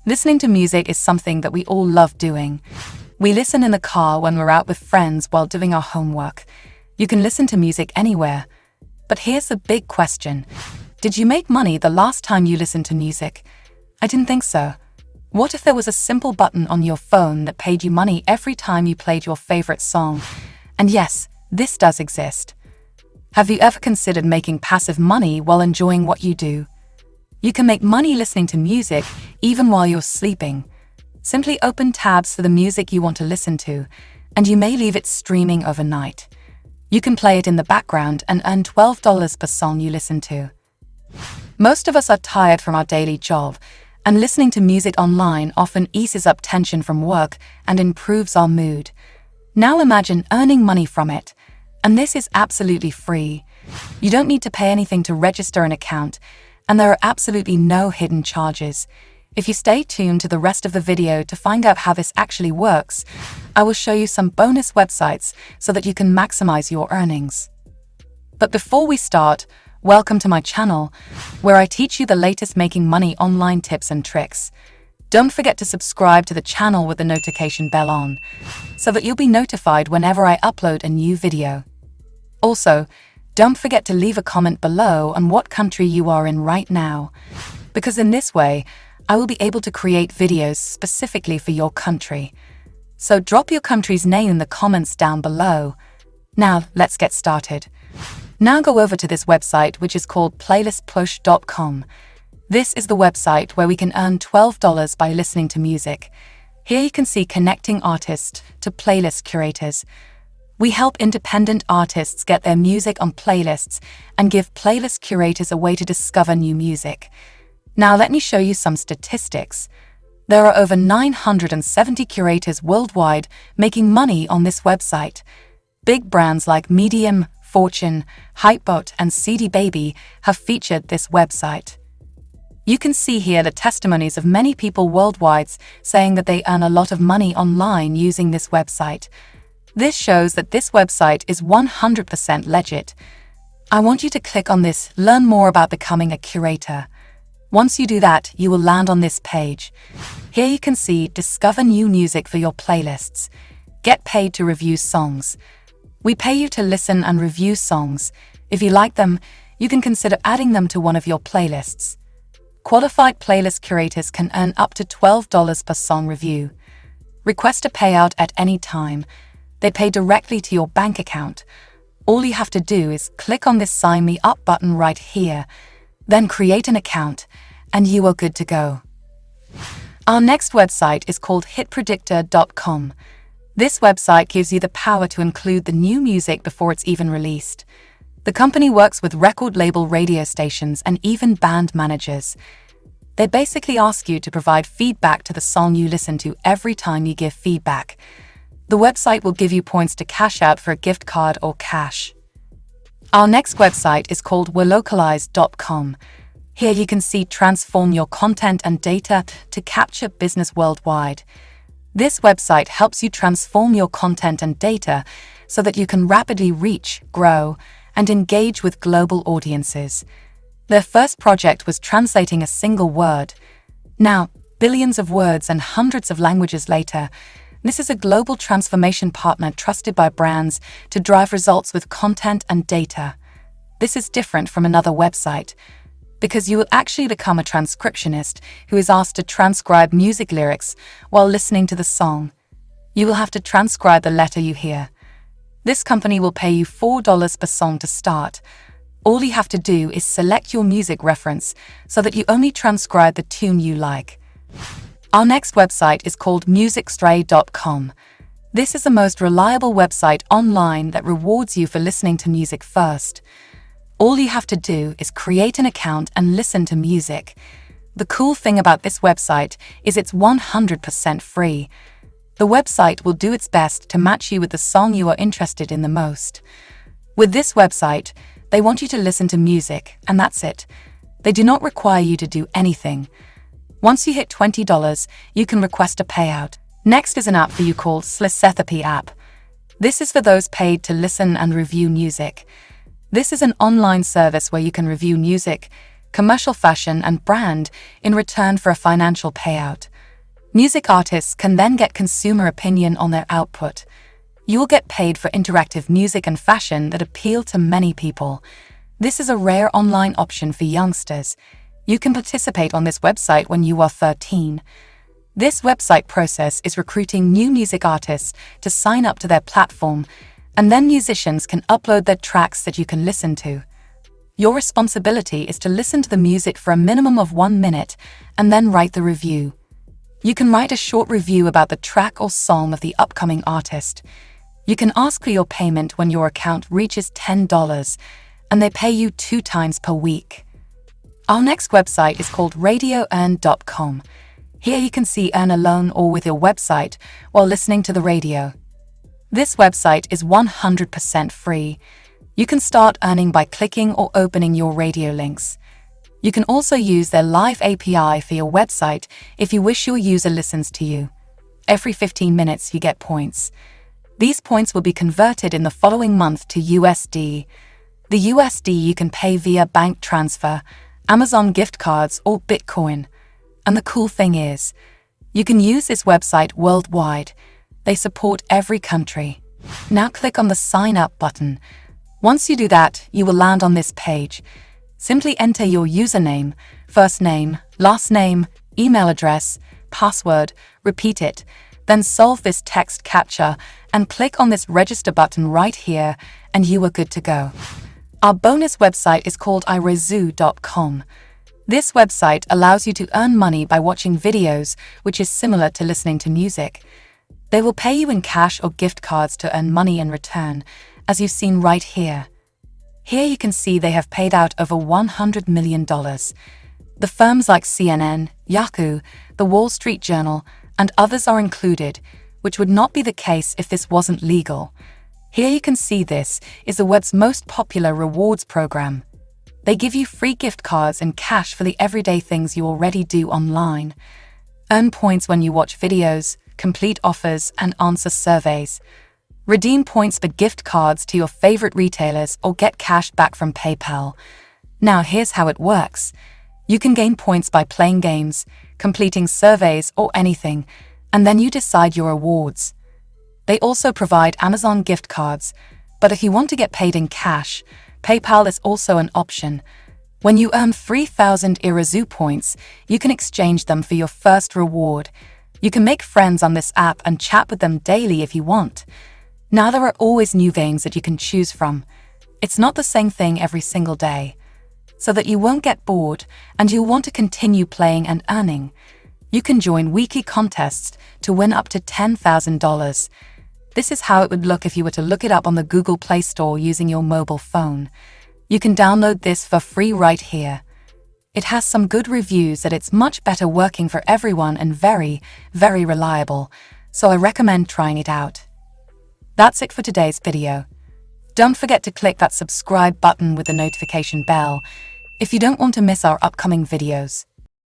Listening to music is something that we all love doing. We listen in the car when we're out with friends while doing our homework. You can listen to music anywhere. But here's the big question. Did you make money the last time you listened to music? I didn't think so. What if there was a simple button on your phone that paid you money every time you played your favorite song? And yes, this does exist. Have you ever considered making passive money while enjoying what you do? You can make money listening to music even while you're sleeping. Simply open tabs for the music you want to listen to, and you may leave it streaming overnight. You can play it in the background and earn $12 per song you listen to. Most of us are tired from our daily job, and listening to music online often eases up tension from work and improves our mood. Now imagine earning money from it. And this is absolutely free. You don't need to pay anything to register an account, and there are absolutely no hidden charges. If you stay tuned to the rest of the video to find out how this actually works, I will show you some bonus websites so that you can maximize your earnings. But before we start, welcome to my channel, where I teach you the latest making money online tips and tricks. Don't forget to subscribe to the channel with the notification bell on, so that you'll be notified whenever I upload a new video. Also, don't forget to leave a comment below on what country you are in right now, because in this way, I will be able to create videos specifically for your country. So drop your country's name in the comments down below. Now, let's get started. Now go over to this website, which is called playlistpush.com. This is the website where we can earn $12 by listening to music. Here you can see connecting artists to playlist curators. We help independent artists get their music on playlists and give playlist curators a way to discover new music. Now let me show you some statistics. There are over 970 curators worldwide making money on this website. Big brands like Medium, Fortune, Hypebot, and CD Baby have featured this website. You can see here the testimonies of many people worldwide saying that they earn a lot of money online using this website. This shows that this website is 100% legit. I want you to click on this, learn more about becoming a curator. Once you do that, you will land on this page. Here you can see discover new music for your playlists. Get paid to review songs. We pay you to listen and review songs. If you like them, you can consider adding them to one of your playlists. Qualified playlist curators can earn up to $12 per song review. Request a payout at any time. They pay directly to your bank account. All you have to do is click on this Sign Me Up button right here, then create an account, and you are good to go. Our next website is called hitpredictor.com. This website gives you the power to include the new music before it's even released. The company works with record label radio stations and even band managers. They basically ask you to provide feedback to the song you listen to every time you give feedback. The website will give you points to cash out for a gift card or cash. Our next website is called welocalize.com. Here you can see transform your content and data to capture business worldwide. This website helps you transform your content and data so that you can rapidly reach, grow, and engage with global audiences. Their first project was translating a single word. Now, billions of words and hundreds of languages later, this is a global transformation partner trusted by brands to drive results with content and data. This is different from another website, because you will actually become a transcriptionist who is asked to transcribe music lyrics while listening to the song. You will have to transcribe the letter you hear. This company will pay you $4 per song to start. All you have to do is select your music reference so that you only transcribe the tune you like. Our next website is called musicstray.com. This is the most reliable website online that rewards you for listening to music first. All you have to do is create an account and listen to music. The cool thing about this website is it's 100% free. The website will do its best to match you with the song you are interested in the most. With this website, they want you to listen to music, and that's it. They do not require you to do anything. Once you hit $20, you can request a payout. Next is an app for you called Slisethapy app. This is for those paid to listen and review music. This is an online service where you can review music, commercial fashion, and brand in return for a financial payout. Music artists can then get consumer opinion on their output. You will get paid for interactive music and fashion that appeal to many people. This is a rare online option for youngsters. You can participate on this website when you are 13. This website process is recruiting new music artists to sign up to their platform, and then musicians can upload their tracks that you can listen to. Your responsibility is to listen to the music for a minimum of 1 minute and then write the review. You can write a short review about the track or song of the upcoming artist. You can ask for your payment when your account reaches $10, and they pay you 2 times per week. Our next website is called radioearn.com. Here you can see earn alone or with your website while listening to the radio. This website is 100% free. You can start earning by clicking or opening your radio links. You can also use their live API for your website if you wish your user listens to you. Every 15 minutes you get points. These points will be converted in the following month to USD. The USD you can pay via bank transfer, Amazon gift cards, or Bitcoin. And the cool thing is, you can use this website worldwide. They support every country. Now click on the Sign Up button. Once you do that, you will land on this page. Simply enter your username, first name, last name, email address, password, repeat it, then solve this text captcha and click on this register button right here and you are good to go. Our bonus website is called iRazoo.com. This website allows you to earn money by watching videos, which is similar to listening to music. They will pay you in cash or gift cards to earn money in return, as you've seen right here. Here you can see they have paid out over $100 million. The firms like CNN, Yahoo, The Wall Street Journal, and others are included, which would not be the case if this wasn't legal. Here you can see this is the web's most popular rewards program. They give you free gift cards and cash for the everyday things you already do online. Earn points when you watch videos, complete offers, and answer surveys. Redeem points for gift cards to your favorite retailers or get cash back from PayPal. Now here's how it works. You can gain points by playing games, completing surveys, or anything, and then you decide your rewards. They also provide Amazon gift cards, but if you want to get paid in cash, PayPal is also an option. When you earn 3,000 iRazoo points, you can exchange them for your first reward. You can make friends on this app and chat with them daily if you want. Now there are always new games that you can choose from. It's not the same thing every single day. So that you won't get bored and you'll want to continue playing and earning, you can join weekly contests to win up to $10,000. This is how it would look if you were to look it up on the Google Play Store using your mobile phone. You can download this for free right here. It has some good reviews that it's much better working for everyone and very, very reliable, so I recommend trying it out. That's it for today's video. Don't forget to click that subscribe button with the notification bell if you don't want to miss our upcoming videos.